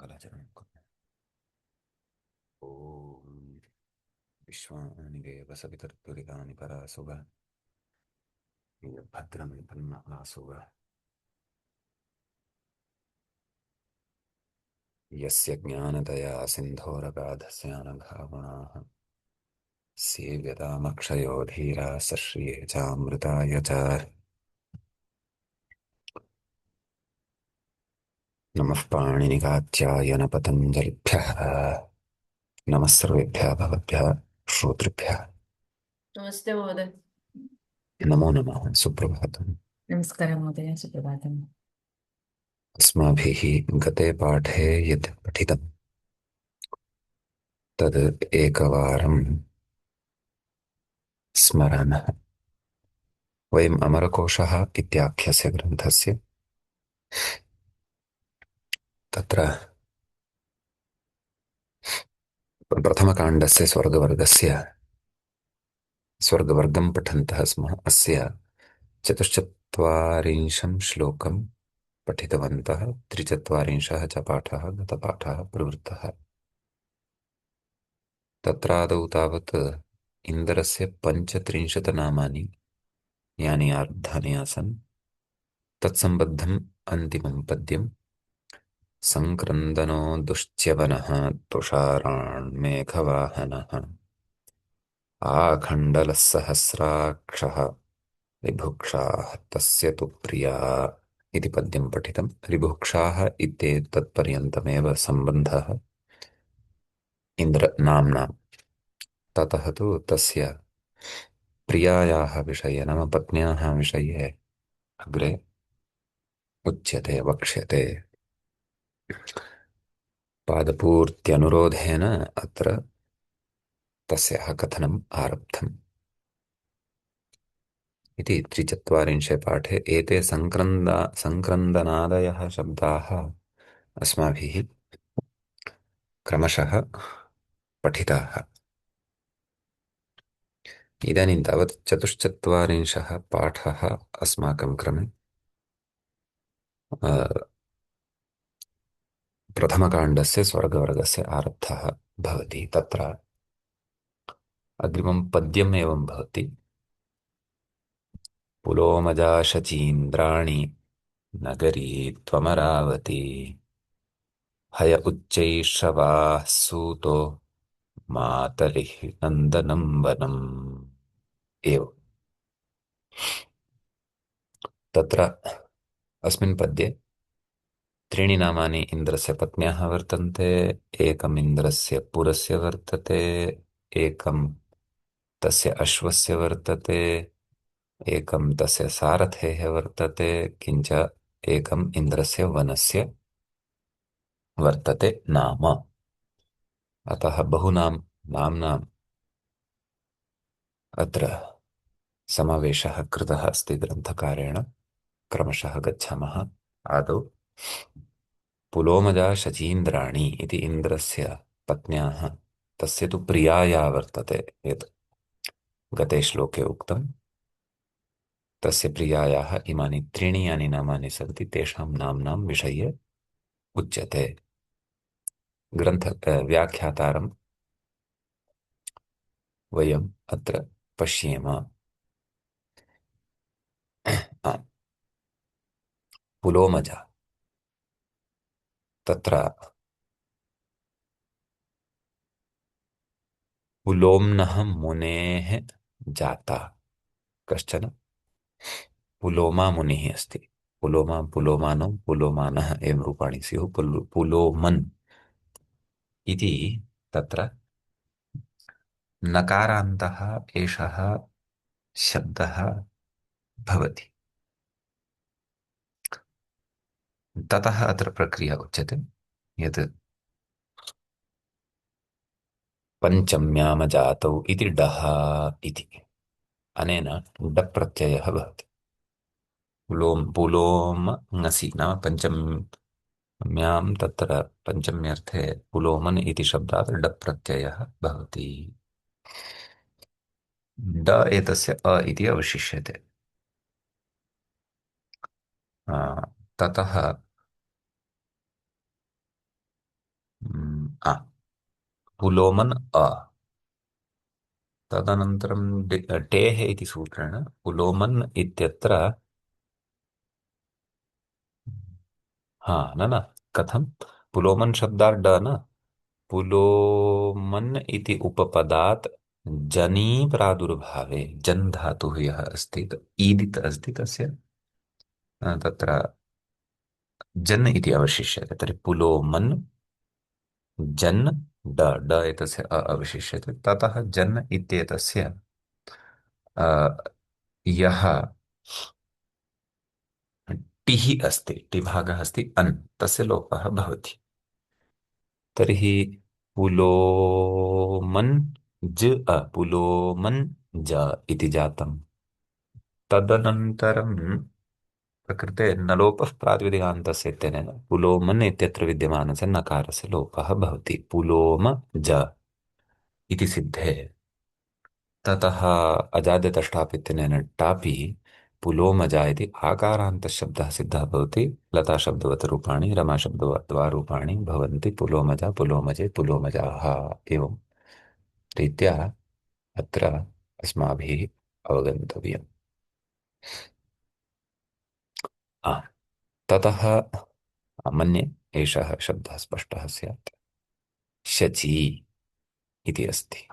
मङ्गलाचरणं कुर्मः। ॐ विश्वानि देव सवितर्तुरितानि परासुव भद्रं पन्नलासुव यस्य ज्ञानदया सिन्धोरगाधस्यानघावणाः सेव्यतामक्षयो धीराः सश्रिये चामृताय च। नमः पाणिनिकात्यायन पतञ्जलिभ्यः। नमः सर्वेभ्यः भवद्भ्यः श्रोतृभ्यः। नमस्ते महोदय। नमो नमः। सुप्रभातम्। नमस्कारः महोदय, सुप्रभातम्। अस्माभिः गते पाठे यत् पठितं तद् एकवारं स्मरामः। वयम् अमरकोशः इत्याख्यस्य ग्रन्थस्य तत्र प्रथमकाण्डस्य स्वर्गवर्गं पठन्तः स्मः। अस्य 44 श्लोकं पठितवन्तः। 43 च पाठः गतपाठः प्रवृत्तः। तत्रादौ तावत् इन्द्रस्य 35 नामानि यानि आरब्धानि आसन् तत्सम्बद्धम् अन्तिमं पद्यं सङ्क्रन्दनो दुश्च्यवनः तुषाराण्मेघवाहनः आखण्डलः सहस्राक्षः रिभुक्षाः तस्य तु प्रिया इति पद्यं पठितं। रिभुक्षाः इत्येतत्पर्यन्तमेव सम्बन्धः इन्द्रनाम्ना। ततः तु तस्य प्रियायाः विषये नाम पत्न्याः विषये अग्रे उच्यते वक्ष्यते। पादपूर्त्यनुरोधेन अत्र तस्याः कथनम् आरब्धम् इति 43 पाठे एते सङ्क्रन्दनादयः शब्दाः अस्माभिः क्रमशः पठिताः। इदानीं तावत् 44 पाठः अस्माकं क्रमे प्रथमकाण्डस्य स्वर्गवर्गस्य आरब्धः भवति। तत्र अग्रिमं पद्यम् एवं भवति। पुलोमजाशचीन्द्राणि नगरी त्वमरावती हय उच्चैश्रवाः सूतो मातलिः नन्दनं वनम् एव। तत्र अस्मिन् पद्ये त्रीणि नामानि इन्द्रस्य पत्न्याः वर्तन्ते। एकम् इन्द्रस्य पुरस्य वर्तते, एकं तस्य अश्वस्य वर्तते, एकं तस्य सारथेः वर्तते, किञ्च एकम् इन्द्रस्य वनस्य वर्तते नाम। अतः बहूनां नाम्नाम् अत्र समावेशः कृतः अस्ति ग्रन्थकारेण। क्रमशः गच्छामः। आदौ पुलोमजा शचीन्द्राणि इति इन्द्रस्य पत्न्याः तस्य तु प्रियाया वर्तते यत् गते श्लोके उक्तं। तस्य प्रियायाः इमानि त्रीणि यानि नामानि सन्ति तेषां नाम्नां विषये उच्यते। ग्रन्थ व्याख्यातारं वयम् अत्र पश्येम। पुलोमजा तत्र पुलोम्नः मुनेः जाता कश्चन पुलोमा मुनिः अस्ति। पुलोमा पुलोमानो पुलोमानः एवं रूपाणि स्युः। पुलोमन् इति तत्र नकारान्तः एषः शब्दः भवति। ततः अत्र प्रक्रिया उच्यते यत् पञ्चम्यामजातौ इति डः इति अनेन डप्रत्ययः भवति। पुलोम ङसि नाम पञ्चम्यां तत्र पञ्चम्यर्थे पुलोमन् इति शब्दात् डप्रत्ययः भवति। ड एतस्य अ इति अवशिष्यते। ततः आ पुलोमन् अ तदनन्तरं टेः इति सूत्रेण पुलोमन् इत्यत्र हा न न कथं पुलोमन् शब्दात् ड न पुलोमन् इति उपपदात् जनी प्रादुर्भावे जन् धातुः यः अस्ति ईदित् अस्ति तस्य तत्र जन् इति अवशिष्यते तर्हि पुलोमन् जन् ड ड एतस्य अवशिष्यते ततः जन् इत्येतस्य अ, यः टिः अस्ति टिभागः अस्ति अन् तस्य लोपः भवति तर्हि पुलोमन् पुलोमन् ज इति जातम् तदनन्तरं प्रकृते न लोपः प्रातिपदिकान्तस्य इत्यनेन पुलोमन् इत्यत्र विद्यमानस्य नकारस्य लोपः भवति पुलोम ज इति सिद्धे ततः अजाद्यतष्टाप् इत्यनेन टापि पुलोमजा इति आकारान्तशब्दः सिद्धः भवति लताशब्दवत् रूपाणि रमाशब्दवत् वा रूपाणि भवन्ति पुलोमजा पुलोमजे पुलोमजाः एवं रीत्या अत्र अस्माभिः अवगन्तव्यम् आ, ततः मन्ये एषः शब्दः स्पष्टः स्यात् शची इति अस्ति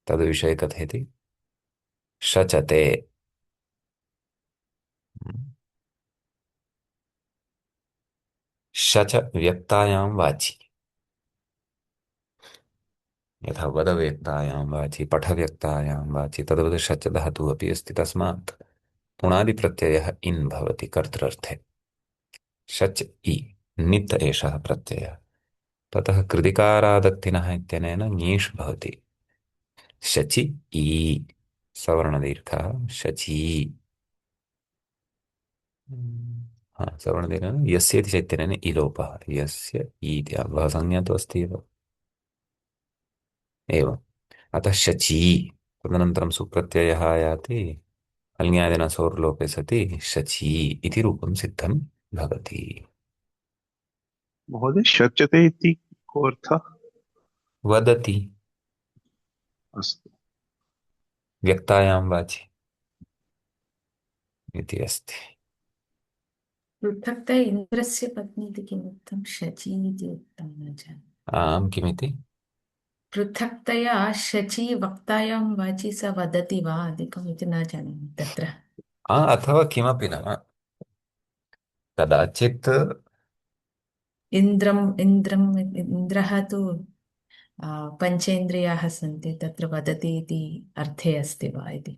तद्विषये कथयति शचते शच व्यक्तायां वाचि यथा वदव्यक्तायां वाचि पठव्यक्तायां वाचि तद्वत् शच धातुः अपि अस्ति तस्मात् पुणादिप्रत्ययः इन् भवति कर्तृर्थे शच इ नित् एषः प्रत्ययः ततः कृदिकारादत्तिनः इत्यनेन ङीष् भवति शचि ई सवर्णदीर्घः शची हाँ सवर्णदीर्घः यस्य इति चैत्यनेन इलोपः यस्य ईति अव्वसंज्ञा तु अस्ति एव एवम् अतः शची तदनन्तरं सुप्रत्ययः आयाति अल्ङ्यादिन सोर्लोपे सति शची इति रूपं सिद्धं भवति महोदय शच्यते इति को अर्थः? वदति अस्तु। व्यक्तायां वाचि इति अस्ति पृथक्तया इन्द्रस्य पत्नी इति किमुक्तं शची इति उक्तं न जाने आम् किमिति पृथक्तया शची वक्तायां वाचि स वदति वा अधिकम् इति न जानामि तत्र अथवा किमपि न कदाचित् इन्द्रः तु पञ्चेन्द्रियाः सन्ति तत्र वदति इति अर्थे अस्ति वा इति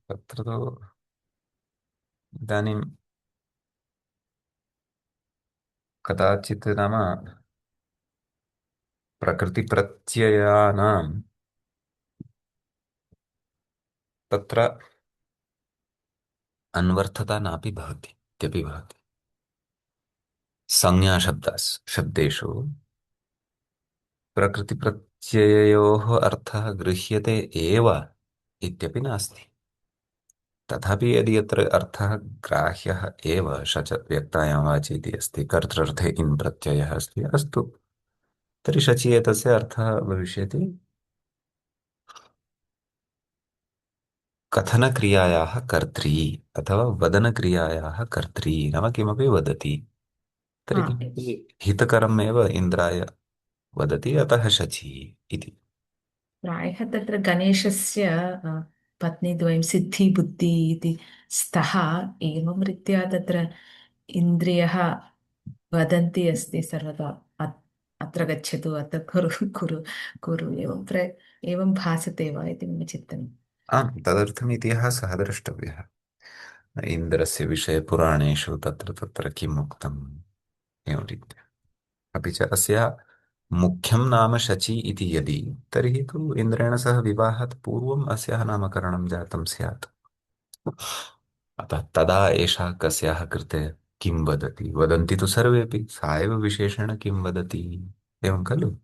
तत्र तु इदानीं कदाचित् नाम प्रकृतिप्रत्ययानां तत्र अन्वर्थता नापि भवति इत्यपि भवति शब्देषु प्रकृतिप्रत्यययोः अर्थः गृह्यते एव इत्यपि नास्ति तथापि यदि यत्र अर्थः ग्राह्यः एव शच व्यक्तायां वाचि इति अस्ति कर्तृर्थे इन् प्रत्ययः अस्ति अस्तु तर्हि शचि एतस्य अर्थः भविष्यति कथनक्रियायाः कर्त्री अथवा वदनक्रियायाः कर्त्री नाम किमपि वदति तर्हि हा किमपि हितकरम् एव इन्द्राय वदति अतः शची इति प्रायः तत्र गणेशस्य पत्नीद्वयं सिद्धि बुद्धि इति स्तः एवं रीत्या तत्र इन्द्रियः वदन्ती अस्ति सर्वदा अत्र गच्छतु अत्र कुरु कुरु कुरु एवं भासते वा इति मम चिन्तनम् आम् तदर्थम् इतिहासः द्रष्टव्यः इन्द्रस्य विषये पुराणेषु तत्र तत्र किम् उक्तम् एवं रीत्या अपि च अस्य मुख्यं नाम शची इति यदि तर्हि तु इन्द्रेण सह विवाहात् पूर्वम् अस्याः नामकरणं जातं स्यात् अतः तदा एषा कस्याः कृते किं वदति वदन्ति तु सर्वेपि सा एव विशेषेण किं वदति एवं खलु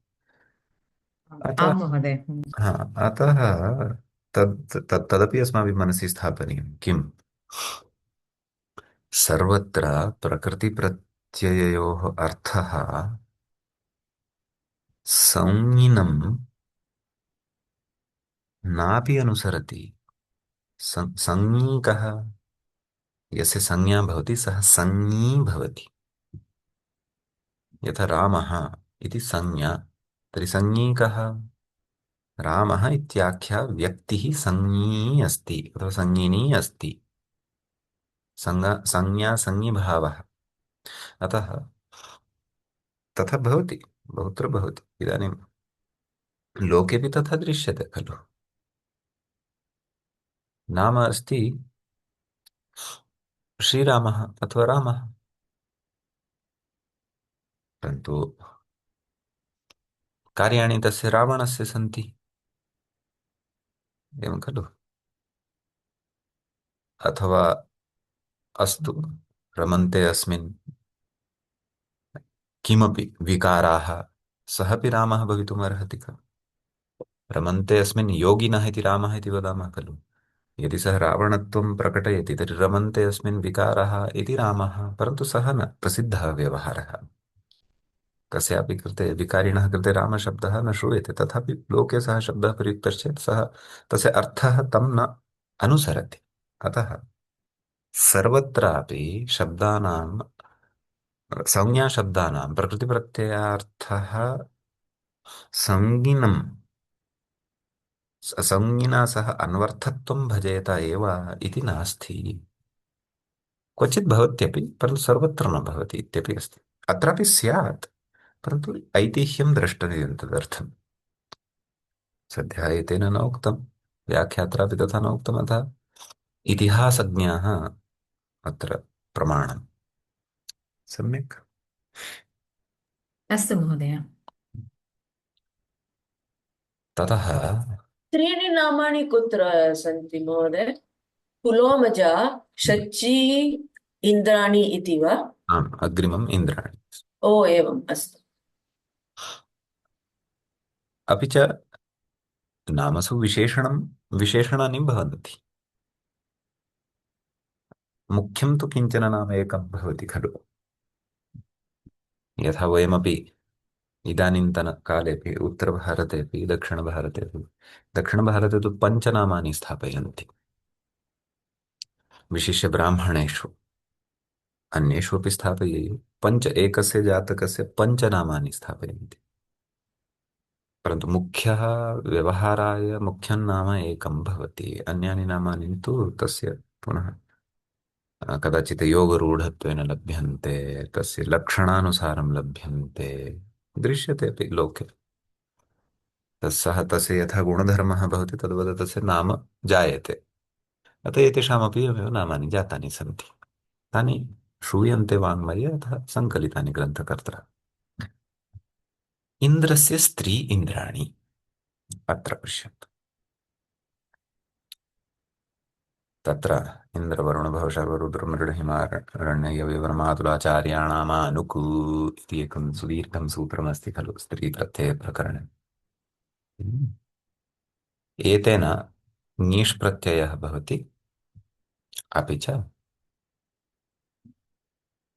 अतः आं महोदय हा अतः तदपि अस्माभिः मनसि स्थापनीयं किम् सर्वत्र प्रकृतिप्रत्यययोः अर्थः संज्ञिनं नापि अनुसरति। संज्ञी कः? यस्य संज्ञा भवति सः संज्ञी भवति। यथा रामः इति संज्ञा, तर्हि संज्ञी कः? रामः इत्याख्या व्यक्तिः संज्ञी अस्ति अथवा संज्ञिनी अस्ति। संज्ञा संज्ञिभावः। अतः तथा भवति, बहुत्र भवति। इदानीं लोकेपि तथा दृश्यते खलु। नाम अस्ति श्रीरामः अथवा रामः, परन्तु कार्याणि तस्य रावणस्य सन्ति, एवं खलु। अथवा अस्तु, रमन्ते अस्मिन् किमपि विकाराः, सः अपि रामः भवितुम् अर्हति खलु। रमन्ते अस्मिन् योगिनः इति रामः इति वदामः खलु। यदि सः रावणत्वं प्रकटयति तर्हि रमन्ते अस्मिन् विकारः इति रामः, परन्तु सः न प्रसिद्धः व्यवहारः। कस्यापि कृते, विकारिणः कृते रामशब्दः न श्रूयते, तथापि लोके सः शब्दः प्रयुक्तश्चेत् सः, तस्य अर्थः तं न अनुसरति। अतः सर्वत्रापि शब्दानां, संज्ञाशब्दानां प्रकृतिप्रत्ययार्थः संज्ञिनं, संज्ञिना सह अन्वर्थत्वं भजेत एव इति नास्ति। क्वचित् भवत्यपि, परन्तु सर्वत्र न भवति इत्यपि अस्ति। अत्रापि स्यात्, परन्तु ऐतिह्यं द्रष्टव्यं तदर्थम्। सद्यः एतेन न उक्तं, व्याख्यात्रापि तथा न उक्तम्। अतः इतिहासज्ञाः अत्र प्रमाणम्। सम्यक्। अस्तु महोदय। ततः त्रीणि नामानि कुत्र सन्ति महोदय? पुलोमजा, शची, इन्द्राणि इति वा? आम्, अग्रिमम् इन्द्राणि। ओ एवम्, अस्तु। अपि च नामसु विशेषणानि भवन्ति। मुख्यं तु किञ्चन नाम एकं भवति खलु। यथा वयमपि इदानीन्तनकालेपि उत्तरभारतेपि दक्षिणभारतेपि, दक्षिणभारते तु पञ्चनामानि स्थापयन्ति, विशिष्य ब्राह्मणेषु। अन्येषु अपि स्थापयेयुः, पञ्च, एकस्य जातकस्य पञ्चनामानि स्थापयन्ति। परन्तु मुख्यः व्यवहाराय मुख्यं नाम एकं भवति। अन्यानि नामानि तु तस्य पुनः कदाचित् योगरूढत्वेन लभ्यन्ते, तस्य लक्षणानुसारं लभ्यन्ते, दृश्यते अपि लोके। तस्सः तस्य यथा गुणधर्मः भवति तद्वत् तस्य नाम जायते। अतः एतेषामपि एवमेव नामानि जातानि सन्ति। तानि श्रूयन्ते वाङ्मये, अतः सङ्कलितानि ग्रन्थकर्त्रा। इन्द्रस्य स्त्री इन्द्राणी, अत्र पश्यन्तु। तत्र इन्द्रवरुणभवशर्वरुद्रमृडहिमारण्ययविवर्मातुलाचार्याणामानुकू इति एकं सुदीर्घं सूत्रमस्ति खलु स्त्रीप्रत्ययप्रकरणे। एतेन ङीष् प्रत्ययः भवति, अपि च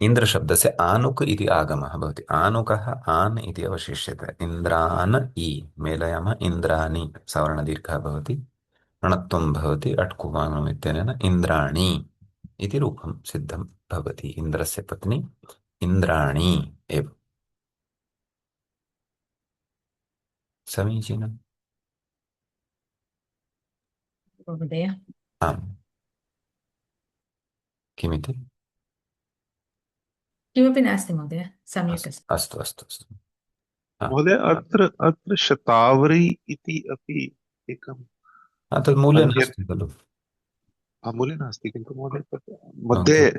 इन्द्रशब्दस्य आनुक् इति आगमः भवति। आनुकः आन् इति अवशिष्यते। इन्द्रान् इ मेलयामः, इन्द्राणि सवर्णदीर्घः भवति, णत्वं भवति, अट्कुवानम् इत्यनेन इन्द्राणी इति रूपं सिद्धं भवति। इन्द्रस्य पत्नी इन्द्राणी एव। समीचीनम्। महोदय। आम्, किमिति? किमपि नास्ति महोदय, सम्यक् अस्तु अस्ति। अस्तु अस्तु अस्तु। हा, महोदय अत्र अत्र शतावरी इति अपि एकं तत् मूले सङ्ख्या नास्ति खलु। मूले नास्ति, किन्तु महोदय तत् हा, मध्ये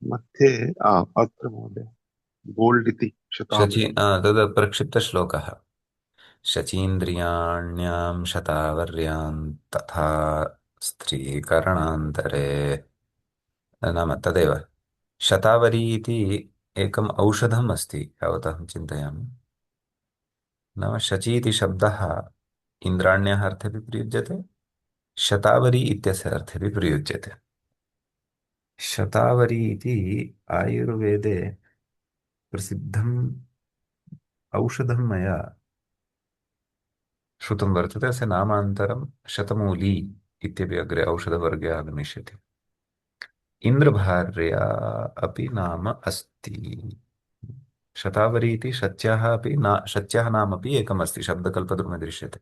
मध्ये अत्र महोदय बोल्ड् इति शतावरी। तद् प्रक्षिप्तश्लोकः। शचीन्द्रियाण्यां शतावर्यां तथा स्त्रीकरणान्तरे, नाम तदेव शतावरी इति एकम् औषधम् अस्ति यावदहं चिन्तयामि। नाम शची इति शब्दः इन्द्राण्याः अर्थेऽपि प्रयुज्यते, शतावरी इत्यस्य अर्थेऽपि प्रयुज्यते। शतावरी इति आयुर्वेदे प्रसिद्धं औषधं मया श्रुतं वर्तते, अस्य नामान्तरं शतमूली इत्यपि अग्रे औषधवर्गे आगमिष्यति। इन्द्रभार्या अपि नाम अस्ति। शतावरी इति शच्याः अपि शच्याः नाम अपि एकमस्ति, शब्दकल्पद्रुमे दृश्यते।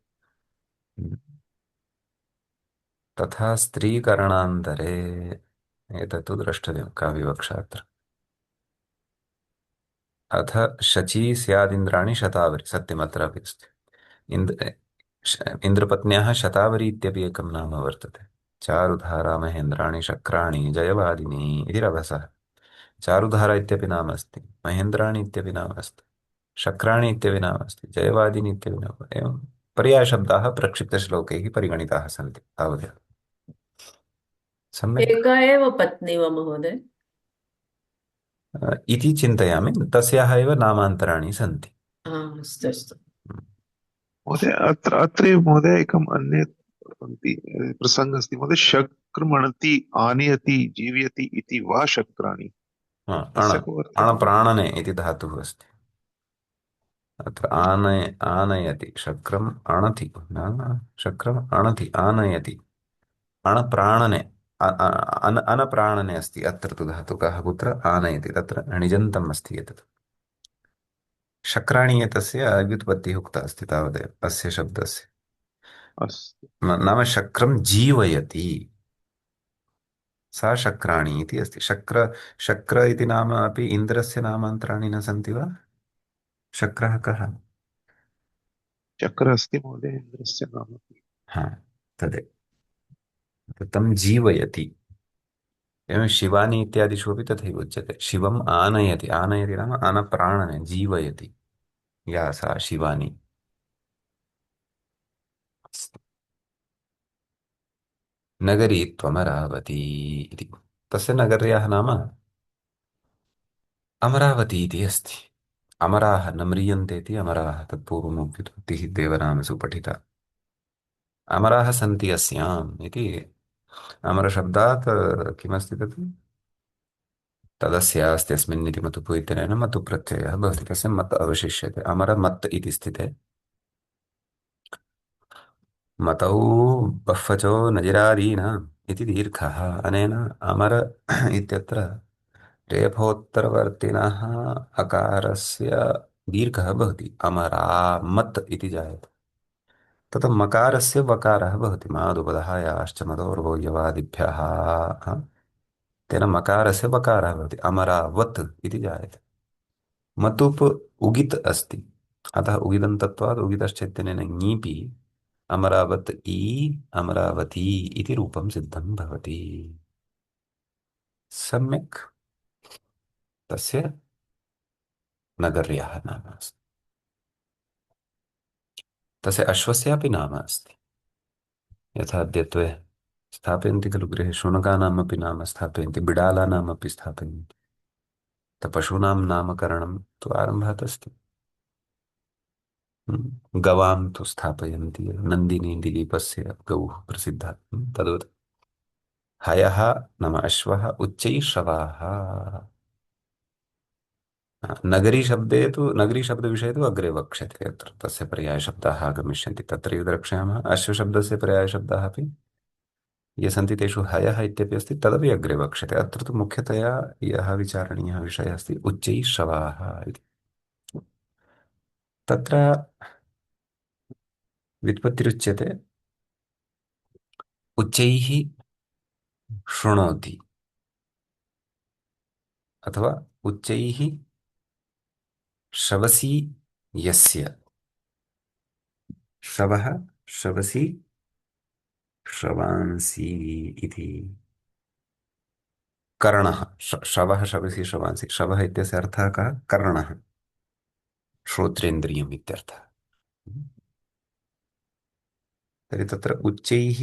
तथा स्त्रीकरणान्तरे एतत्तु द्रष्टव्यं का विवक्षा अत्र। अथ शची स्यादिन्द्राणि शतावरी, सत्यमत्रापि अस्ति। इन्द्रपत्न्याः शतावरी इत्यपि एकं नाम वर्तते। चारुधारा महेन्द्राणि शक्राणि जयवादिनी इति रभसः। चारुधारा इत्यपि नाम अस्ति, महेन्द्राणि इत्यपि नाम अस्ति, शक्राणि इत्यपि नाम अस्ति, जयवादिनी इत्यपि नाम, एवं पर्यायशब्दाः प्रक्षिप्तश्लोकैः परिगणिताः सन्ति तावदेव। सम्यक्। एका एव पत्नी वा महोदय? इति चिन्तयामि, तस्याः एव नामान्तराणि सन्ति। अस्तु अस्तु। महोदय अत्र अत्रैव महोदय एकम् अन्यत् प्रसङ्गः अस्ति महोदय, शक्रमणति आनयति जीवयति इति वा शक्राणि, अण तस्य को अर्थः महोदय? अणप्राणने इति धातुः अस्ति अत्र। आनयति शक्रम् अणति, न शक्रम् अणति आनयति, अणप्राणने अनप्राणने अस्ति अत्र तु धातुकः कुत्र आनयति, तत्र णिजन्तम् अस्ति एतत्। शक्राणि एतस्य व्युत्पत्तिः उक्ता अस्ति तावदेव अस्य शब्दस्य। अस्तु नाम शक्रं जीवयति, सा शक्राणि इति अस्ति। शक्र इति नाम अपि इन्द्रस्य नामान्तराणि न सन्ति वा? शक्रः कः? चक्र अस्ति महोदय इन्द्रस्य नाम। हा, तदेव तं जीवयति। एवं शिवानी इत्यादिषु अपि तथैव उच्यते, शिवम् आनयति, आनयति नाम अनप्राणने जीवयति या सा शिवानी। नगरी त्वमरावती इति, तस्य नगर्याः नाम अमरावती इति अस्ति। अमराः न म्रियन्ते इति अमराः, तत्पूर्वमुक्तिः देवनामसु पठिता। अमराः सन्ति अस्याम् इति अमरशब्दात् किमस्ति तत्? तदस्य अस्ति अस्मिन् इति मतुपु इत्यनेन मतु प्रत्ययः भवति, तस्य मत् अवशिष्यते। अमरमत् इति स्थिते मतौ बह्वचो नजिरादीन इति दीर्घः, अनेन अमर इत्यत्र रेफोत्तरवर्तिनः अकारस्य दीर्घः भवति, अमरामत् इति जायते। तथा मकारस्य वकारः भवति, मादुपदः याश्च मदोर्वो यवादिभ्यः, तेन मकारस्य वकारः भवति, अमरावत् इति जायते। मतुप् उगित् अस्ति, अतः उगिदन्तत्वात् उगितश्चैतन्येन ङीपि अमरावत् ई अमरावती इति रूपं सिद्धं भवति। सम्यक्। तस्य नगर्याः नाम अस्ति, तस्य अश्वस्यापि नाम अस्ति। यथा अद्यत्वे स्थापयन्ति खलु गृहे, शुनकानामपि नाम स्थापयन्ति, बिडालानामपि स्थापयन्ति। पशूनां नामकरणं तु आरम्भात् अस्ति। गवां तु स्थापयन्ति, नन्दिनी दिलीपस्य गौः प्रसिद्धा। तद्वत् हयः नाम अश्वः, उच्चैः श्रवाः। नगरी शब्दे तु, नगरी शब्दविषये तु अग्रे वक्ष्यते, अत्र तस्य पर्यायशब्दाः आगमिष्यन्ति। तत्रैव द्रक्ष्यामः अश्वशब्दस्य पर्यायशब्दाः अपि ये सन्ति तेषु हयः इत्यपि अस्ति, तदपि अग्रे वक्ष्यते। अत्र तु मुख्यतया यः विचारणीयः विषयः अस्ति उच्चैः श्रवाः इति। तत्र व्युत्पत्तिरुच्यते उच्चैः शृणोति अथवा उच्चैः श्रवसि यस्य। श्रवः श्रवसि श्रवांसि इति कर्णः। श्रवः श्रवसि श्रवांसि, श्रवः इत्यस्य अर्थः कः? कर्णः, श्रोत्रेन्द्रियम् इत्यर्थः। तर्हि तत्र उच्चैः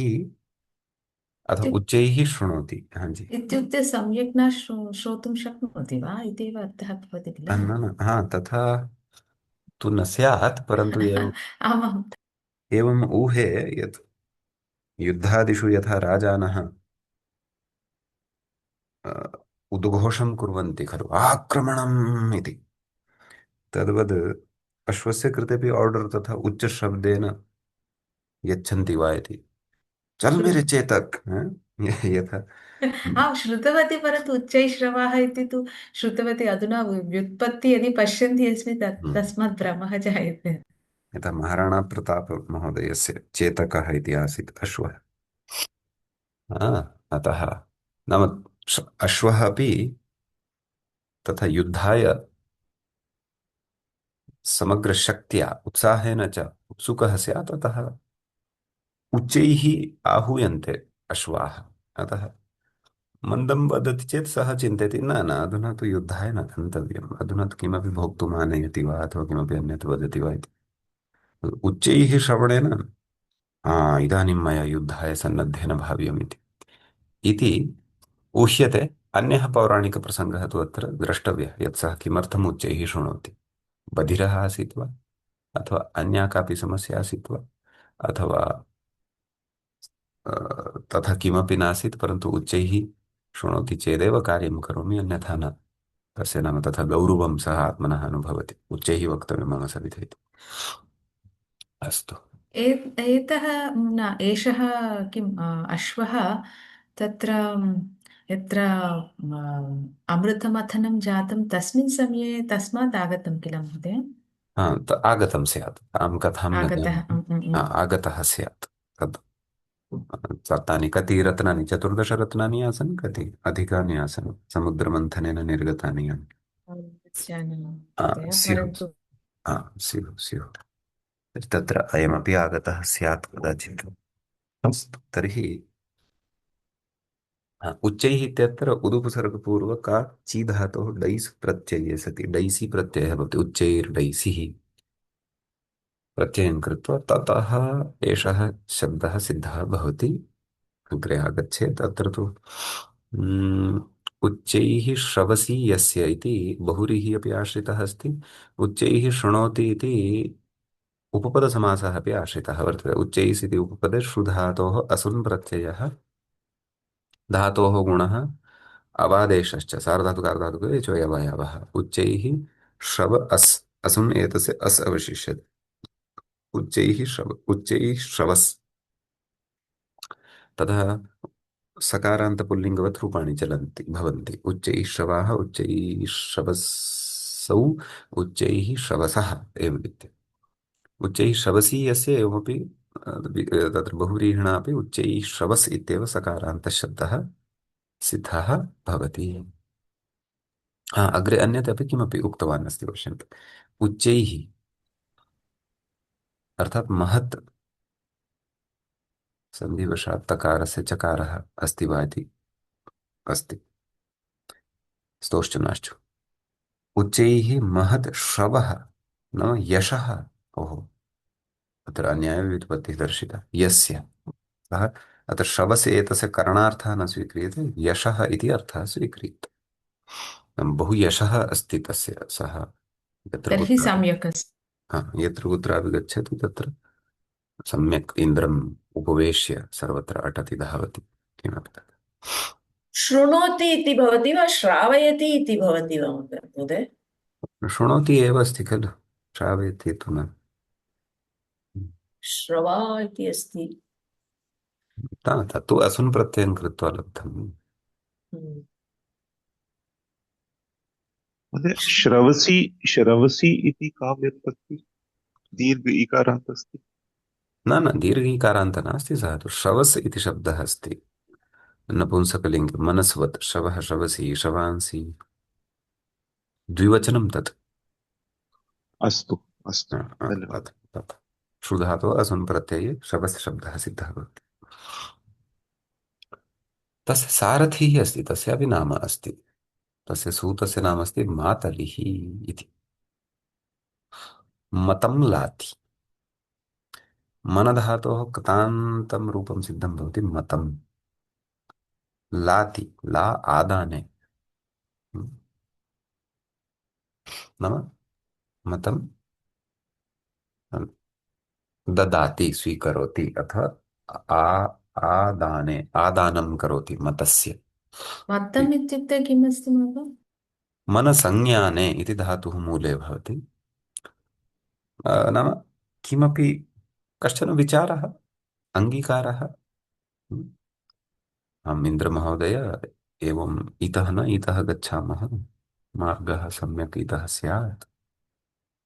अथवा उच्चैः शृणोति। हाँ जी। इत्युक्ते सम्यक् न श्रोतुं शक्नोति वा इत्येव अर्थः भवति किल? न न, हा तथा तु न स्यात्, परन्तु एवम् आमाम्। एवम् ऊहे यत् युद्धादिषु यथा राजानः उद्घोषं कुर्वन्ति खलु, आक्रमणम् इति, तद्वद् अश्वस्य कृतेपि आर्डर् तथा उच्चशब्देन यच्छन्ति वा इति। चल श्रु मेरे चेतक, यथा। श्रुतवती, परन्तु उच्चैश्रवः इति तु श्रुतवती। अधुना व्युत्पत्ति यदि पश्यन्ति अस्मि हम्म। तस्मात् भ्रमः जायते। यथा महाराणा प्रताप महोदयस्य चेतकः इति आसीत् अश्वः। अतः नाम अश्वः अपि तथा युद्धाय समग्रशक्त्या उत्साहेन च उत्सुकः स्यात्, अतः उच्चैः आहूयन्ते अश्वाः। अतः मन्दं वदति चेत् सः चिन्तयति, न न अधुना तु युद्धाय न गन्तव्यम्, अधुना तु किमपि भोक्तुम् आनयति वा अथवा किमपि अन्यत् वदति वा इति। उच्चैः श्रवणेन इदानीं मया युद्धाय सन्नद्धेन भाव्यम् इति ऊह्यते। अन्यः पौराणिकप्रसङ्गः तु अत्र द्रष्टव्यः, यत् सः किमर्थम् उच्चैः शृणोति। बधिरः आसीत् वा, अथवा अन्या कापि समस्या आसीत् वा, अथवा अ, तथा किमपि नासीत्, परन्तु उच्चैः शृणोति चेदेव कार्यं करोमि, अन्यथा न। तस्य नाम तथा गौरवं सः आत्मनः अनुभवति, उच्चैः वक्तव्यं मम सविधे इति। अस्तु। एतः न एषः किम् अश्वः तत्र यत्र अमृतमथनं जातं तस्मिन् समये तस्मात् आगतं किल महोदय? आगतं स्यात्, अहं कथां न आगतः जानामि। आगतः स्यात् तद्। तानि कति रत्नानि, 14 रत्नानि आसन्, कति अधिकानि आसन् समुद्रमन्थनेन निर्गतानि। जानामि महोदय, स्युः। परन्तु स्युः स्युः। तत्र अयमपि आगतः स्यात् कदाचित्। अस्तु तर्हि उच्चैः इत्यत्र उदुपसर्गपूर्वका ची धातोः डैस् प्रत्यये सति डैसि प्रत्ययः भवति। उच्चैर्डैसिः प्रत्ययं कृत्वा ततः एषः शब्दः सिद्धः भवति। अग्रे आगच्छेत्। अत्र तु उच्चैः श्रवसि यस्य इति बहुव्रीहिः अपि आश्रितः अस्ति। उच्चैः शृणोति इति उपपदसमासः अपि आश्रितः वर्तते। उच्चैः इति उपपदे श्रुधातोः असुन् प्रत्ययः, धातोः गुणः, अवादेशश्च सार्वधातुकार्धातुके चोयवयवः। उच्चैः श्रव अस्, असुन् एतस्य अस् अवशिष्यते। उच्चैः श्रव, उच्चैः श्रवस्। ततः सकारान्तपुल्लिङ्गवत् रूपाणि चलन्ति भवन्ति। उच्चैः श्रवाः, उच्चैः श्रवसौ, उच्चैः श्रवसः एवं रीत्या। उच्चैः श्रवसी यस्य एवमपि तत्र बहुव्रीहिणा अपि उच्चैः श्रवस् इत्येव सकारान्तशब्दः सिद्धः भवति। अग्रे अन्यत् अपि किमपि उक्तवान् अस्ति, पश्यन्तु। उच्चैः अर्थात् महत् सन्धिवशात् तकारस्य चकारः अस्ति वा इति अस्ति, स्तोश्च नाश्च। उच्चैः महत् श्रवः नाम यशः। ओहो, अत्र अन्यायव्युत्पत्तिः दर्शिता यस्य। सः अत्र श्रवसे एतस्य करणार्थः न स्वीक्रियते, यशः इति अर्थः स्वीक्रियते। बहु यशः अस्ति तस्य, सः यत्र तर्हि कुत्रापि सम्यक् अस्ति। यत्र कुत्रापि गच्छति तत्र सम्यक् इन्द्रम् उपवेश्य सर्वत्र अटति, धावति, किमपि तत्। शृणोति इति भवति वा श्रावयति इति भवति वा महोदय? शृणोति एव अस्ति खलु, श्रावयति तु न। श्रवा इति अस्ति। तत्तु असुन् प्रत्ययं कृत्वा लब्धम्। महोदय श्रवसी, श्रवसी इति का व्युत्पत्ति? दीर्घ इकारान्त अस्ति। न न, दीर्घीकारान्त नास्ति, सः तु श्रवस् इति शब्दः अस्ति नपुंसकलिङ्गे। मनस्वत् श्रवः, श्रवसि, श्रवांसि, द्विवचनं तत्। अस्तु अस्तु, धन्यवादः। तत् क्षुधातोः असुन् प्रत्यये श्रवस् शब्दः सिद्धः भवति। तस्य सारथिः अस्ति, तस्यापि नाम अस्ति। तस्य सूतस्य नाम अस्ति मातलिः इति। मतं लाति, मनधातोः कृतान्तं रूपं सिद्धं भवति मतं। लाति, ला आदाने, नाम मतं ददाति, स्वीकरोति, अथवा आदाने, आदानं करोति मतस्य। मत्तम् इत्युक्ते किम् अस्ति महोदय? मनसंज्ञाने इति धातुः मूले भवति। नाम किमपि कश्चन विचारः, अङ्गीकारः। हम इन्द्रमहोदय एवम् इतः न इतः गच्छामः, मार्गः सम्यक् इतः स्यात्,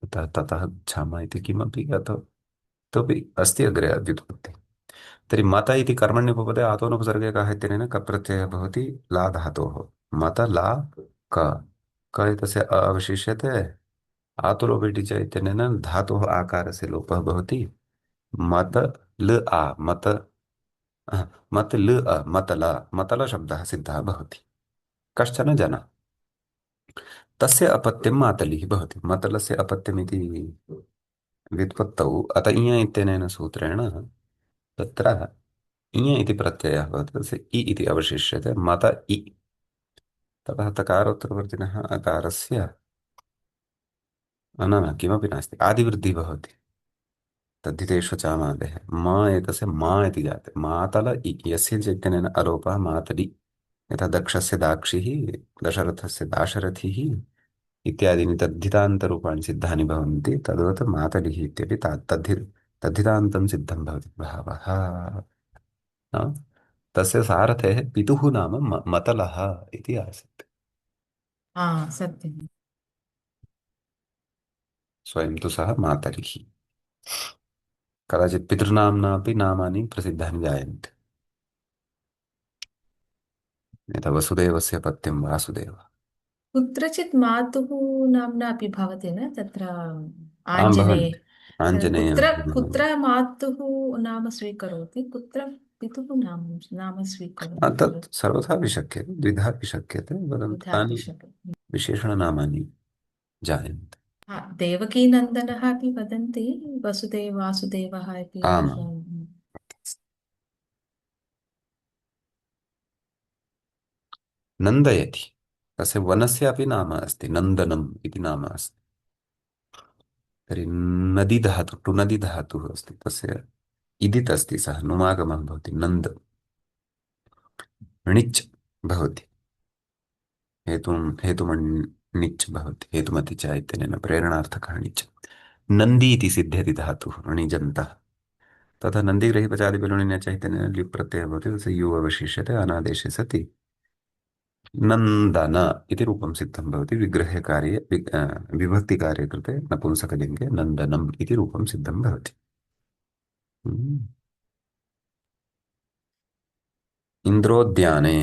अतः ततः गच्छामः इति किमपि इतोपि अस्ति अग्रे व्युत्पत्तिः। तर्हि मत इति कर्मण्युपपदे आतोनुपसर्गे कः इत्यनेन कप्रत्ययः भवति ला धातोः। मत ला क, क एतस्य अ अवशिष्यते, आतुलोपि च इत्यनेन धातोः आकारस्य लोपः भवति। मत ल आ मत मत ल अ मतल, मतल शब्दः सिद्धः भवति। कश्चन जनः, तस्य अपत्यं मातलिः भवति। मतलस्य अपत्यमिति व्युत्पत्तौ अत इय इत्यनेन सूत्रेण तत्र इय इति प्रत्ययः भवति, तस्य इ इति अवशिष्यते, मत इ। ततः तकारोत्तरवर्तिनः अकारस्य न न किमपि नास्ति, आदिवृद्धिः भवति तद्धितेषु चामादेः। म एतस्य मा इति जाते, मातल इ, यस्य च इत्यनेन अलोपः मातलि। यथा दक्षस्य दाक्षिः, दशरथस्य दाशरथिः इत्यादीनि तद्धितान्तरूपाणि सिद्धानि भवन्ति, तद्वत् मातलिः इत्यपि तद्धितान्तं सिद्धं भवति बहवः। न? तस्य सारथेः पितुः नाम मतलः इति आसीत्। सत्यम्। स्वयं तु सः मातलिः। कदाचित् पितॄणाम्नापि नामानि प्रसिद्धानि जायन्ते, यथा वसुदेवस्य पत्यं वासुदेवः। कुत्रचित् मातुः नाम्ना अपि भवति न तत्र आं आञ्जनेय। भवन्ति, आञ्जनेयः। कुत्र कुत्र मातुः नाम स्वीकरोति, कुत्र पितुः नाम तत् स्वीकरोति। सर्वथा अपि शक्यते, द्विधा अपि शक्यते, परन्तु तथापि तानि शक्यते। विशेषणनामानि जायन्ते। देवकीनन्दनः अपि वदन्ति, वसुदेव वासुदेवः इति। आमाम्। नन्दयति, तस्य वनस्य अपि नाम अस्ति, नन्दनम् इति नाम अस्ति। तर्हि नदी धातु, टु नदी धातुः अस्ति, तस्य इदित् अस्ति, सः नुमागमः भवति, नन्द णिच् भवति, हेतुमण् णिच् भवति, हेतुमति च इत्यनेन प्रेरणार्थकः णिच्। नन्दी इति सिद्ध्यति धातुः णिजन्तः, तथा नन्दीग्रहीपचादिपरिणिन्या च इत्यनेन ल्युप् प्रत्ययः भवति, तस्य यु अवशिष्यते, अनादेशे सति नन्दन इति रूपं सिद्धं भवति। विग्रहकार्ये विभक्तिकार्ये कृते नपुंसकलिङ्गे नन्दनम् इति रूपं सिद्धं भवति। इन्द्रोद्याने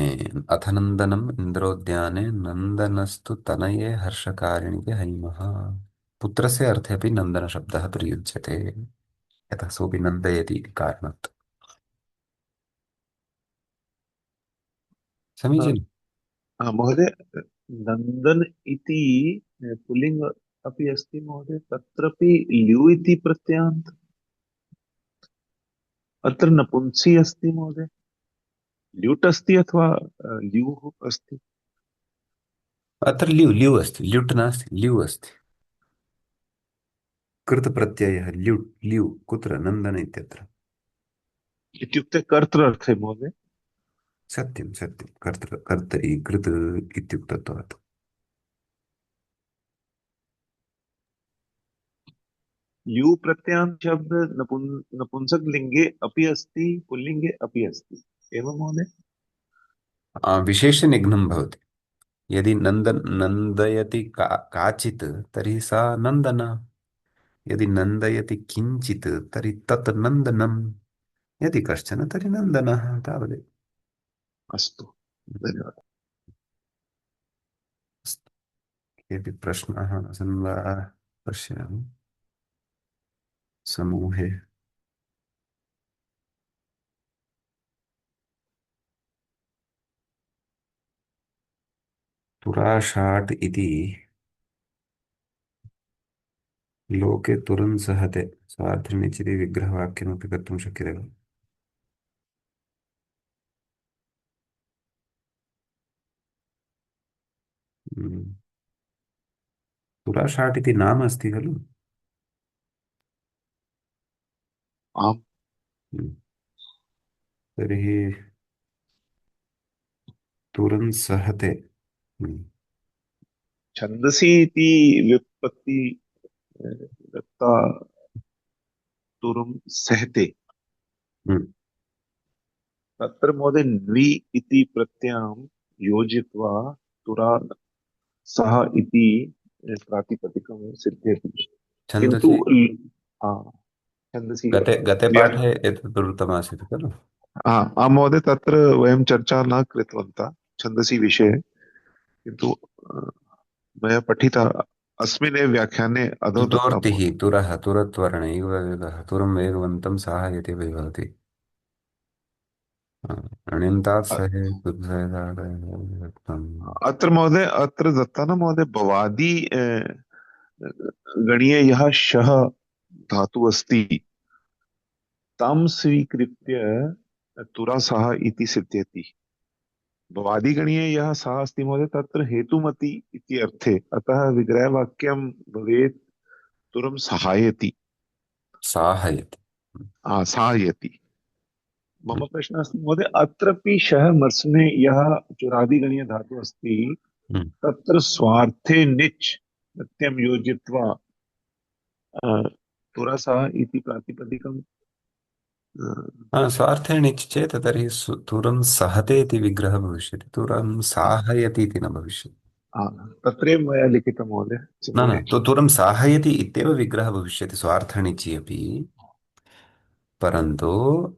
अथ नन्दनम् इन्द्रोद्याने नन्दनस्तु तनये हर्षकारिणिके हैमः। पुत्रस्य अर्थे अपि नन्दनशब्दः प्रयुज्यते, यतः सोऽपि नन्दयति इति कारणात्। समीचीनम्। महोदय, नन्दन इति पुल्लिङ्ग अपि अस्ति महोदय, तत्रापि ल्यु इति प्रत्ययान्त, अत्र नपुंसी अस्ति महोदय, ल्युट् अस्ति अथवा ल्युः अस्ति? अत्र ल्यु ल्यु अस्ति, ल्युट् नास्ति, ल्यु अस्ति। कृत प्रत्ययः ल्युट्, ल्यु कुत्र? नन्दन इत्यत्र। इत्युक्ते कर्तृ महोदय। सत्यं सत्यं, कर्तरि कृत् इत्युक्तत्वात्। यु प्रत्यान्त शब्द नपुंसक लिंगे अपि अस्ति, पुल्लिंगे अपि अस्ति, एवं महोदय? विशेषनिघ्नं भवति। यदि नन्दयति काचित् तर्हि सा नन्दना, यदि नन्दयति किञ्चित् तर्हि तत् नन्दनम्, यदि कश्चन तर्हि नन्दनः, तावदेव। अस्तु, धन्यवादः। अस्तु। केऽपि प्रश्नाः सन् वा पश्यामि समूहे। तुराशाट् इति लोके तुरन् सहते सार्थिनिचिति विग्रहवाक्यमपि कर्तुं शक्यते खलु? हम्म। तुराशाट् इति नाम अस्ति खलु? आम्। हम्म। तर्हि तुरन् सहते। हम्म। छन्दसि इति व्युत्पत्ति दत्ता तुरं सहते, हम्म। तत्र महोदय न्वि इति प्रत्ययं योजयित्वा तुरा सः इति प्रातिपदिकं सिद्ध्यति। किन्तु छन्दसि हा, छन्दसि गते गते व्या पाठे एतत् उक्तमासीत् खलु। महोदय तत्र वयं चर्चा न कृतवन्तः छन्दसि विषये, किन्तु मया पठिता अस्मिन्नेव व्याख्याने अधो दत्तं तुतोर्तिः महोदय। तुरः तुरत्वर्ण इव वेगः तुरं वेगवन्तं साहाय्यते भवति। अणिन्तात् अ- सहे कुत्सहेदाडयम्। अत्र महोदय अत्र दत्ता न महोदय भवादि गणीय यः शः धातु अस्ति तं स्वीकृत्य तुरसः इति सिद्ध्यति। भवादिगणीय यः सः अस्ति महोदय तत्र हेतुमति इति अर्थे, अतः विग्रहवाक्यं भवेत् तुरं सहायति। साहाय्यते। सहायति। मम प्रश्नः अस्ति महोदय अत्रपि शः मर्सने यः चुरादिगणीय धातु अस्ति हम्म। तत्र स्वार्थे निच् प्रत्ययं योजयित्वा अ, तुरसः इति प्रातिपदिकं स्वार्थे णिच् चेत् तर्हि तुरं सहते इति विग्रहः भविष्यति, तुरं साहाय्यति इति न भविष्यति। तत्रैव मया लिखितं महोदय न न, सिमुलेशन्। तुरं साहाय्यति इत्येव विग्रहः भविष्यति स्वार्थणिचि अपि, परन्तु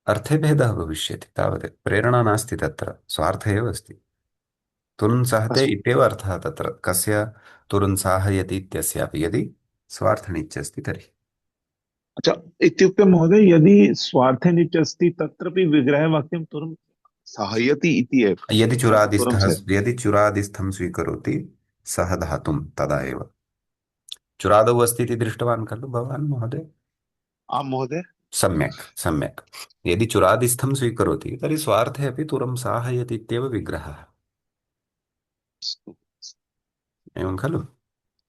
अर्थे भेदः भविष्यति तावत्, प्रेरणा नास्ति तत्र, स्वार्थः एव अस्ति। तुरं सहते अस्तु। इत्येव अर्थः तत्र, कस्य तुरं साहाय्यति इत्यस्यापि, यदि स्वार्थणिच् अस्ति तर्हि। अच्छा, इत्युक्ते महोदय यदि स्वार्थे निच् अस्ति तत्रपि विग्रहवाक्यं तुरं सहायति इति एव, यदि तुरं चुरादिस्थः से। यदि चुरादिस्थं स्वीकरोति सः धातुं तदा एव चुरादौ अस्ति इति दृष्टवान् खलु भवान् महोदय। आं महोदय। सम्यक् सम्यक्। यदि चुरादिस्थं स्वीकरोति तर्हि स्वार्थे अपि तुरं साहाय्यति इत्येव विग्रहः। अस्तु एवं खलु।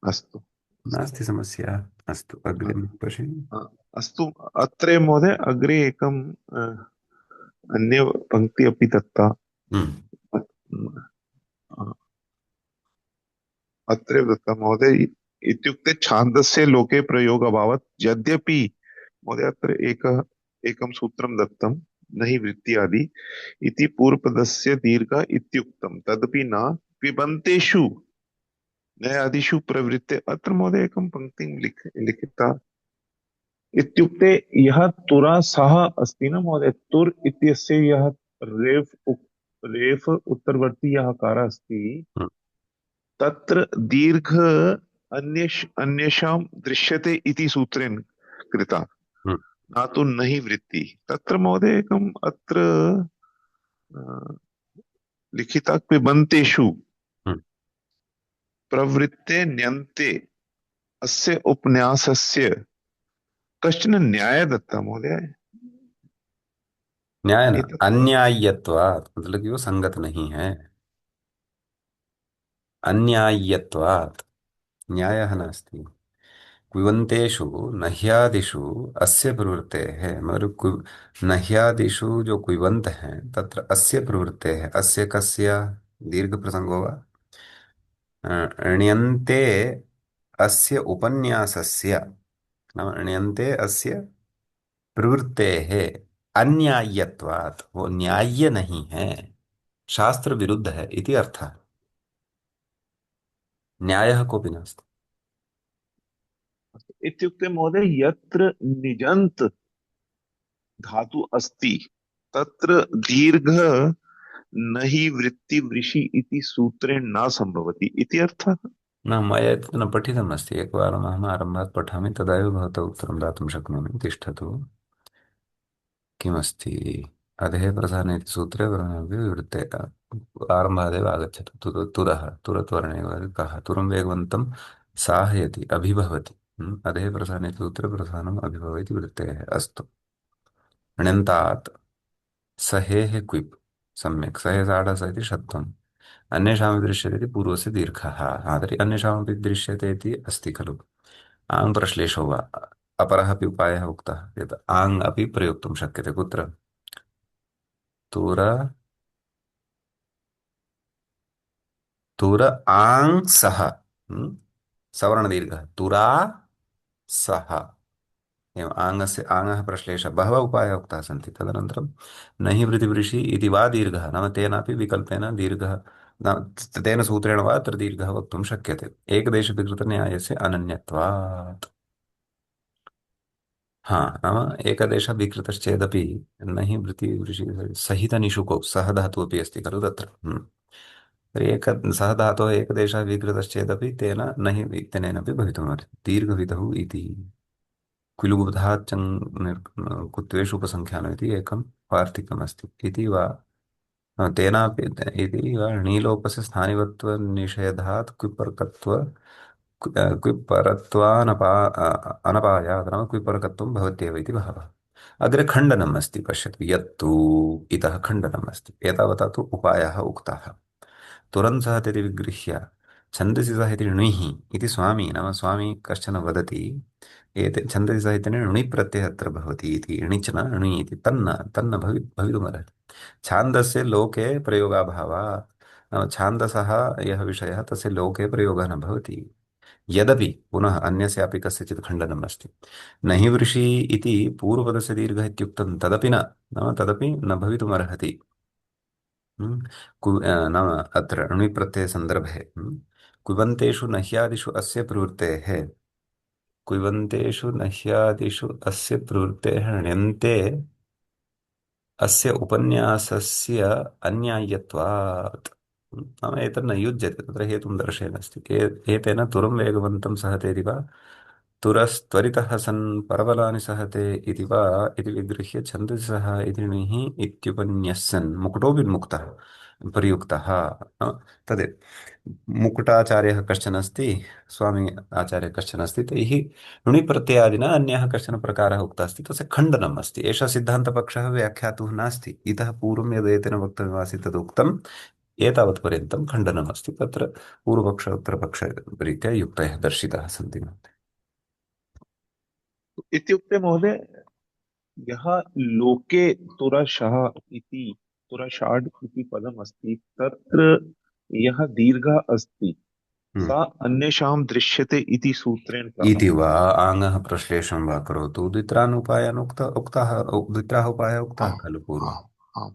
अस्तु नास्ति समस्या। अस्तु अ, अग्रे पश्यामि। अस्तु। अत्र महोदय अग्रे एकं अन्य पङ्क्ति अपि दत्ता। हम्म। अ, अत्रैव दत्ता महोदय, इत्युक्ते छान्दस्य लोके प्रयोग अभावत् यद्यपि महोदय अत्र एकं सूत्रं दत्तं न हि वृत्ति इति पूर्वपदस्य दीर्घ इत्युक्तं तदपि न पिबन्तेषु न्यायादिषु प्रवृत्ते। अत्र महोदय एकं पङ्क्तिं लिखिता, इत्युक्ते यः तुरा सः अस्ति न महोदय, तुर् इत्यस्य यः रेफ उत्तरवर्ती यः कारः अस्ति हम्म। तत्र दीर्घ अन्येषां दृश्यते इति सूत्रेण कृता, हम्म। न तु न हि वृत्ति। तत्र महोदय एकम् अत्र अ, लिखिता पिबन्तेषु हम्म। प्रवृत्ते न्यन्ते अस्य उपन्यासस्य कश्चन न्याय दत्ता महोदय। न्याय न, एतत् अन्याय्यत्वात्, मतलब कि वो संगत नहीं है। अन्याय्यत्वात् न्यायः नास्ति। कुवन्तेषु नह्यादिषु अस्य प्रवृत्तेः, मतलब नह्यादिषु जो कुवन्त हैं तत्र अस्य प्रवृत्तेः, अस्य कस्य दीर्घ प्रसंगो वा, ण्यन्ते अस्य उपन्यासस्य, नाम ण्यन्ते अस्य प्रवृत्तेः अन्याय्यत्वात्, वो न्याय्य नहीं है, शास्त्र विरुद्ध है इति अर्थः। न्यायः कोऽपि नास्ति। इत्युक्ते महोदय यत्र निजन्त धातु अस्ति तत्र दीर्घ न हि वृत्ति वृषि इति सूत्रेण न संभवति इति अर्थः। न, मया एतत् न पठितमस्ति, एकवारम् अहम् आरम्भात् पठामि तदा एव भवतः उत्तरं दातुं शक्नोमि। तिष्ठतु। किमस्ति अधे प्रधाने इति सूत्रे वर्णमपि विवृते, आरम्भादेव आगच्छतु। तुरः तुरत्वर्णे कः तुरं वेगवन्तं साहयति अभिभवति। अधे प्रधाने इति सूत्रे प्रधानम् अभिभवति वृत्तेः। अस्तु। ण्यन्तात् सहेः क्विप्, सम्यक्, सहे साढस इति षत्वम्, अन्येषामपि दृश्यते इति पूर्वस्य दीर्घः। तर्हि अन्येषामपि दृश्यते इति अस्ति खलु। आङ् प्रश्लेषो वा, अपरः अपि उपायः उक्तः यत् आङ् अपि प्रयोक्तुं शक्यते। कुत्र? तुर तुर आङ् सः, सवर्णदीर्घः तुरा सः एवम् आङ्गस्य आङ्गः प्रश्लेषः बहवः उपायाः उक्ताः सन्ति तदनन्तरं नहि वृतिवृषि इति वा दीर्घः नाम तेनापि विकल्पेन दीर्घः तेन सूत्रेण वा अत्र दीर्घः वक्तुं शक्यते एकदेशविकृतन्यायस्य अनन्यत्वात् हाँ नाम एकदेशविकृतश्चेदपि न हि वृत्तिवृषि सहितनिषुकौ सः धातुः अपि अस्ति खलु तत्र तर्हि सः धातोः एकदेशः विकृतश्चेदपि तेन न हि इत्यनेनापि भवितुमर्हति दीर्घविधौ इति कुलुबुधः कुत्वेषु उपसङ्ख्यानम् इति एकं वार्तिकमस्ति इति वा तेनापि इति वा णीलोपस्य स्थानिवत्वनिषेधात् क्विपरत्वानपा अनपायात् नाम क्विपरकत्वं भवत्येव इति भावः अग्रे खण्डनम् अस्ति पश्यतु यत्तु इतः खण्डनम् अस्ति एतावता तु उपायाः उक्ताः तुरन्सः इति विगृह्य छन्दसि सः इति णिः इति स्वामी नाम स्वामी कश्चन वदति एते छन्दसि सः इति णि प्रत्ययः अत्र भवति इति णिच् न णि इति तन्न भवितुमर्हति छान्दस्य लोके प्रयोगाभावात् नाम छान्दसः यः विषयः तस्य लोके प्रयोगः न भवति यदपि पुनः अन्यस्यापि कस्यचित् खण्डनम् अस्ति न हि वृषि इति पूर्वपदस्य दीर्घः इत्युक्तं तदपि न नाम तदपि न भवितुमर्हति नाम अत्र णुप्रत्ययसन्दर्भे कुवन्तेषु नह्यादिषु अस्य प्रवृत्तेः कुवन्तेषु नह्यादिषु अस्य प्रवृत्तेः ण्यन्ते अस्य उपन्यासस्य अन्याय्यत्वात् नाम एतन्न युज्यते तत्र हेतुं दर्शयन्नस्ति एतेन तुरं वेगवन्तं सहतेति वा तुरस्त्वरितः सन् परबलानि सहते इति वा इति विगृह्य छन्दसि सः इति णिः इत्युपन्यस्सन् मुकुटोऽभिन्मुक्तः प्रयुक्तः तदेव मुकुटाचार्यः कश्चन अस्ति स्वामी आचार्यः कश्चन अस्ति तैः णुप्रत्ययादिना अन्यः कश्चन प्रकारः उक्तः अस्ति तस्य खण्डनम् अस्ति एषः सिद्धान्तपक्षः व्याख्यातुः नास्ति इतः पूर्वं यद् एतेन वक्तव्यमासीत् तदुक्तम् एतावत्पर्यन्तं खण्डनमस्ति तत्र पूर्वपक्ष उत्तरपक्षरीत्या युक्तयः दर्शिताः सन्ति इत्युक्ते महोदय यः लोके तुरशः इति तुरषाड् इति पदम् अस्ति तत्र यः दीर्घः अस्ति सा अन्येषां दृश्यते इति सूत्रेण इति प्राप्नोति। वा आङ्गः प्रश्लेषं वा करोतु द्वित्रान् उपायान् उक्ताः द्वित्राः उपायाः उक्ताः आम्, खलु पूर्वम् आम्, आम्।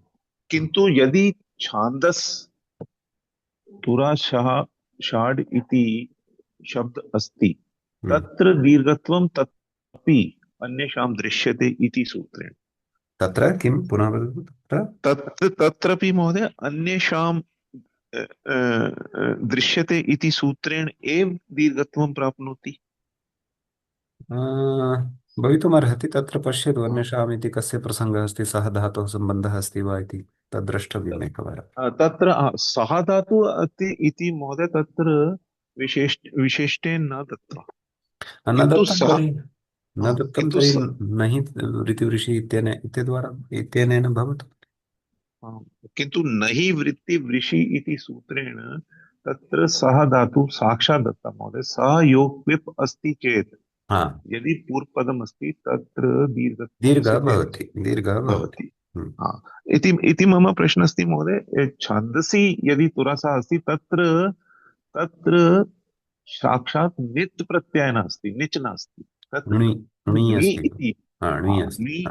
किन्तु यदि छान्दस् तुराशः षाड् इति शब्द अस्ति तत्र दीर्घत्वं तदपि अन्येषां दृश्यते इति सूत्रेण तत्र किं पुनः वदतु तत्र तत्रपि महोदय अन्येषां दृश्यते इति सूत्रेण एव दीर्घत्वं प्राप्नोति। भवितुमर्हति तत्र पश्यतु अन्येषाम् इति कस्य प्रसङ्गः अस्ति सः धातोः सम्बन्धः अस्ति वा इति तद्द्रष्टव्यम् एकवारं तत्र सः धातु इति महोदय तत्र विशेषेण न दत्तम् न किन्तु दत्तं सः तर्हि न दत्तं किन्तु तर्हि न हि ऋतिवृषि इत्यनेन भवतु किन्तु नहि वृत्ति वृषि इति सूत्रेण तत्र सः धातु साक्षात् दत्तः महोदय सः योग विप् अस्ति चेत् हा यदि पूर्वपदम् अस्ति तत्र दीर्घत्वं दीर्घः सिद्ध्यति दीर्घः भवति भवति। इति मम प्रश्नः अस्ति महोदय छन्दसि यदि तुरसः अस्ति तत्र तत्र साक्षात् नित् प्रत्ययः नास्ति निच् नास्ति तत्र णि णि णि अस्ति इति णि अस्ति णि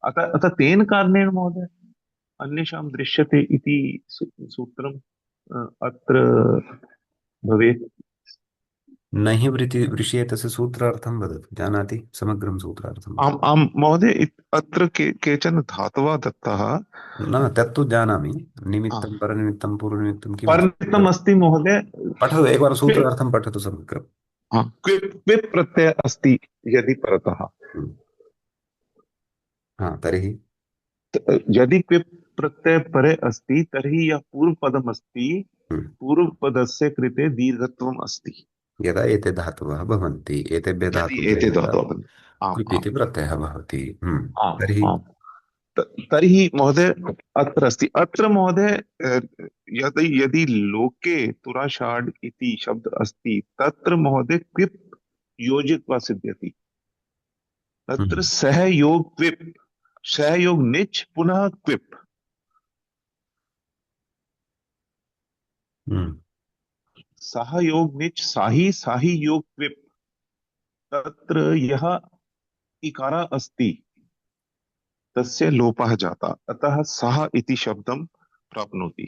अतः तेन कारणेन महोदय अन्येषां दृश्यते इति सूत्रम् अत्र भवेत्। न हि वृषि एतस्य सूत्रार्थं वदतु जानाति समग्रं सूत्रार्थं आम् आम् महोदय अत्र केचन धातवः दत्ताः न तत्तु जानामि निमित्तं परनिमित्तं पूर्वनिमित्तं किम् परनिमित्तम् अस्ति महोदय पठतु एकवारं सूत्रार्थं पठतु समग्रम् क्विप् प्रत्यय अस्ति यदि परतः तर्हि यदि क्विप् प्रत्यय परे अस्ति तर्हि यः पूर्वपदम् अस्ति पूर्वपदस्य कृते दीर्घत्वम् अस्ति यदा एते धातवः भवन्ति एतेभ्यः एते धातुभ्यः धातवः क्विप् इति प्रत्ययः भवति आम् तर्हि आम् तर्हि महोदय अत्र अस्ति अत्र महोदय यदि लोके तुराषाड् इति शब्द अस्ति तत्र महोदय क्विप् योजित्वा सिद्ध्यति तत्र सहयोग क्विप् सहयोग निच् पुनः क्विप् सह योग निच साही साही योग क्विप, तत्र यह इकार अस्ति तस्य लोपः जाता, अतः सः इति शब्दं प्राप्नोति।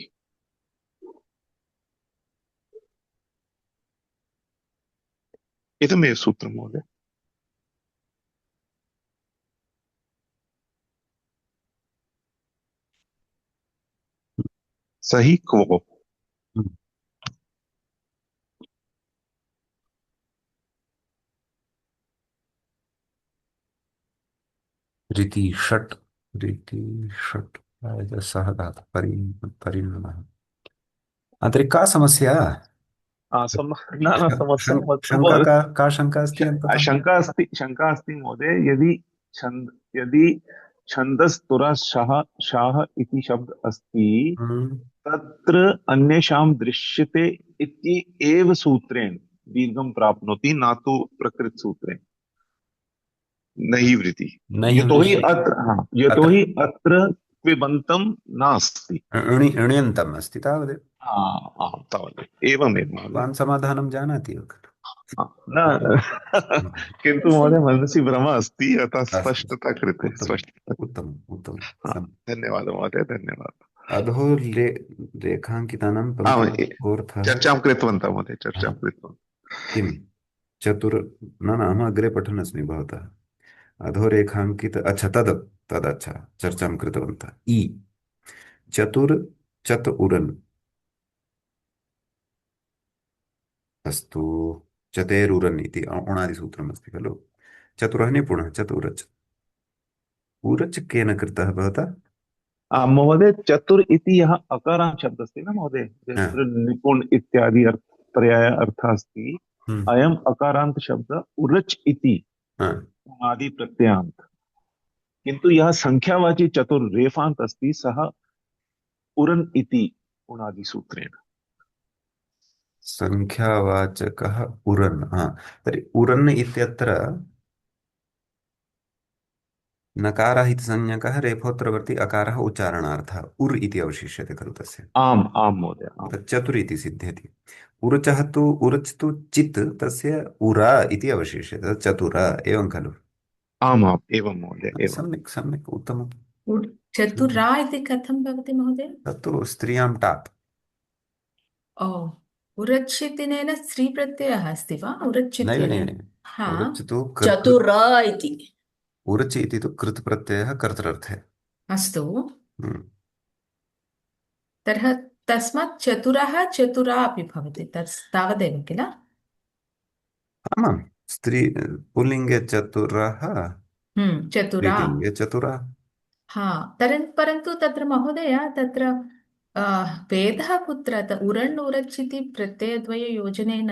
इदमेव सूत्रं महोदय। सही क्वो। रीति षट्, रीति षट् सह धातु परिणमः। आंतरिक का समस्या? न न समस्या शंका का शंका अस्ति अन्ततः? शंका अस्ति महोदय, यदि छन्दस्तुरा शाह शाह इति शब्द अस्ति, तत्र अन्येषां दृश्यते इति एव सूत्रेण दीर्घं प्राप्नोति, न तु प्रकृत सूत्रेण नहि वृत्ति। यतोहि अत्र क्विबन्तं नास्ति, ण्यन्तम् अस्ति तावदेव। तावदेव। एवमेव महोदय। भवान् समाधानं जानाति एव खलु? न किन्तु महोदय मनसि भ्रमः अस्ति, अतः स्पष्टता कृते। उत्तमम्। धन्यवादः महोदय, धन्यवादः। अधो रेखाङ्कितानां पङ्क्तियोर्थः चर्चां कृतवन्तः महोदय, चर्चां कृतवन्तः। किं चतुर न अहम् अग्रे पठन् अस्मि भवतः। अधोरेखाङ्कित अच्छा तदच्छा चर्चां कृतवन्तः। इ चतुर चत उरन् अस्तु। चतेरुरन् इति उणादिसूत्रम् अस्ति खलु। चतुरः निपुणः चतुरच्। उरच् केन कृतः भवता? महोदय चतुर इति यः अकारान्त शब्दः अस्ति न महोदय, यत्र निपुण इत्यादि पर्याय अर्थः अस्ति, अयम् अकारान्त शब्द उरच् इति आदि प्रत्ययान्त। किन्तु यह संख्यावाची चतुर रेफान्त अस्ति, सः उरन् इति उणादि सूत्रेण। संख्यावाचकः उरन्। तर्हि उरन् इत्यत्र नकारः इति संज्ञकः रेफोत्तरवर्ती अकारः उच्चारणार्थः उर् इति अवशिष्यते खलु तस्य। आम् आम् महोदय। तत् चतुर् इति सिद्ध्यति। उरच् तु चित् तस्य उरा इति अवशिष्यते, तत् चतुर एवं खलु? आम् एवं महोदय। सम्यक् उत्तमम्। चतुरा इति कथं भवति महोदय? तत्तु स्त्रियां टाप्। ओ, उरच् इत्यनेन स्त्री प्रत्ययः अस्ति वा? उरच् इत्यनेन उरच् तु चतुरा इति। उरच् इति तु कृत् प्रत्ययः कर्तृर्थे। अस्तु। तर्हि तस्मात् चतुरः चतुरा अपि भवति, तावदेव किल? आमां, स्त्री पुल्लिङ्गे चतुरः, चतुरा। स्त्रीलिङ्गे चतुरा। परन्तु तत्र महोदय तत्र भेदः कुत्र? उरण् उरच् इति प्रत्ययद्वययोजनेन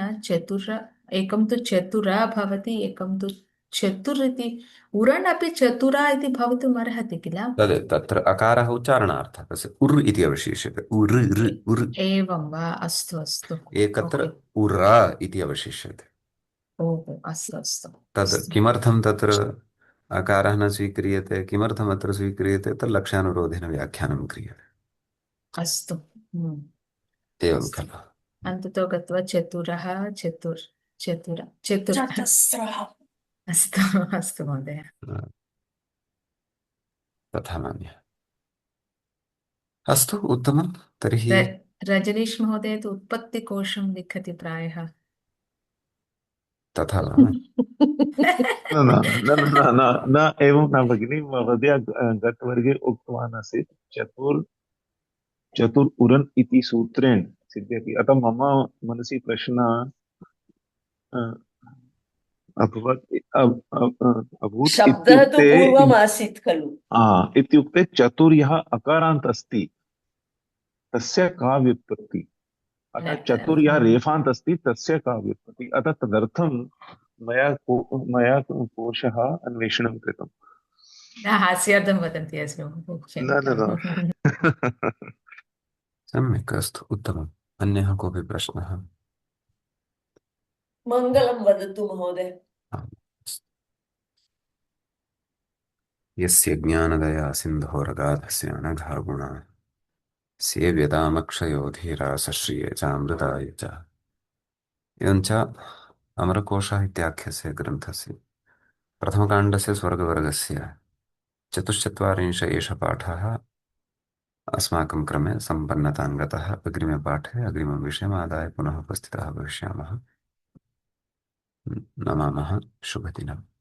एकं तु चतुरा भवति, एकं तु चतुर् इति। उरण् अपि चतुरा इति भवितुम् अर्हति किल? तत्र अकारः उच्चारणार्थः, तस्य उर् इति अवशिष्यते। उर् एवं वा? अस्तु। एकत्र उरा इति अवशिष्यते। ओहो, अस्तु। तद् किमर्थं तत्र अकारः न स्वीक्रियते, किमर्थम् अत्र स्वीक्रियते, तत् लक्ष्यानुरोधेन व्याख्यानं क्रियते। अस्तु। एवं खलु? अन्ततो गत्वा चतुरः अस्तु महोदय। तथा मन्ये। अस्तु, उत्तमं। तर्हि रजनीश महोदय तु उत्पत्तिकोशं लिखति प्रायः। तथा वा? न एवं न भगिनी, महोदय गतवर्गे उक्तवान् आसीत् चतुर् उरन् इति सूत्रेण सिद्ध्यति। अतः मम मनसि प्रश्नः अभूत्। शब्दः तु पूर्वम् आसीत् खलु। इत्युक्ते चतुर् यः अकारान्त अस्ति तस्य का व्युत्पत्ति, अतः चतुर् यः रेफान्त अस्ति तस्य का व्युत्पत्ति, अतः तदर्थं मया कोशः अन्वेषणं कृतम्। हास्यार्थं वदन्ति अस्मि। न सम्यक्, अस्तु, उत्तमम्। अन्यः कोऽपि प्रश्नः? मङ्गलं वदतु महोदय। यस्य ज्ञानदया सिन्धोरगाधस्य अनघा गुणा सेव्यतामक्षयो धीरा सश्रिये चामृताय च एवञ्च अमरकोशः इत्याख्यस्य ग्रन्थस्य प्रथमकाण्डस्य स्वर्गवर्गस्य चतुश्चत्वारिंश एष पाठः अस्माकं क्रमे सम्पन्नतां गतः। अग्रिमे पाठे अग्रिमं विषयमादाय पुनः उपस्थिताः भविष्यामः। नमामः। शुभदिनम्।